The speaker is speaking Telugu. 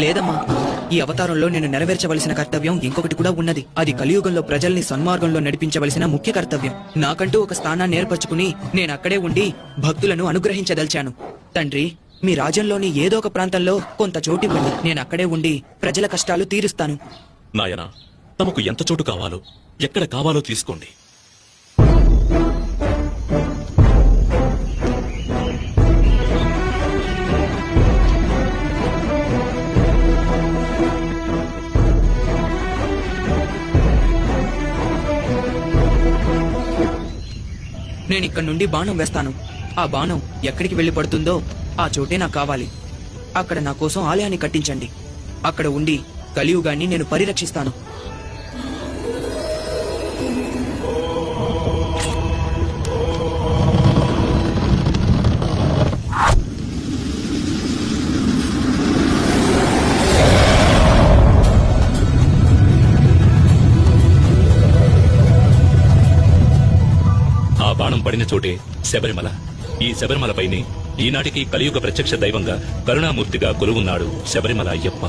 లేదమ్మా, ఈ అవతారంలో నేను నెరవేర్చవలసిన కర్తవ్యం ఇంకొకటి కూడా ఉన్నది. అది కలియుగంలో ప్రజల్ని సన్మార్గంలో నడిపించవలసిన ముఖ్య కర్తవ్యం. నాకంటూ ఒక స్థానాన్ని ఏర్పరచుకుని నేనక్కడే ఉండి భక్తులను అనుగ్రహించదలిచాను. తండ్రి, మీ రాజ్యంలోని ఏదో ఒక ప్రాంతంలో కొంత చోటివ్వండి. నేనక్కడే ఉండి ప్రజల కష్టాలు తీరుస్తాను. నాయనా, తమకు ఎంత చోటు కావాలో, ఎక్కడ కావాలో తీసుకోండి. నేనిక్కడి నుండి బాణం వేస్తాను. ఆ బాణం ఎక్కడికి వెళ్లి పడుతుందో ఆ చోటే నాకు కావాలి. అక్కడ నా కోసం ఆలయాన్ని కట్టించండి. అక్కడ ఉండి కలియుగాన్ని నేను పరిరక్షిస్తాను. ఆ బాణం పడిన చోటే శబరిమల. ఈ శబరిమల పైనే ఈనాటికి కలియుగ ప్రత్యక్ష దైవంగా కరుణామూర్తిగా కొలువున్నాడు శబరిమల అయ్యప్ప.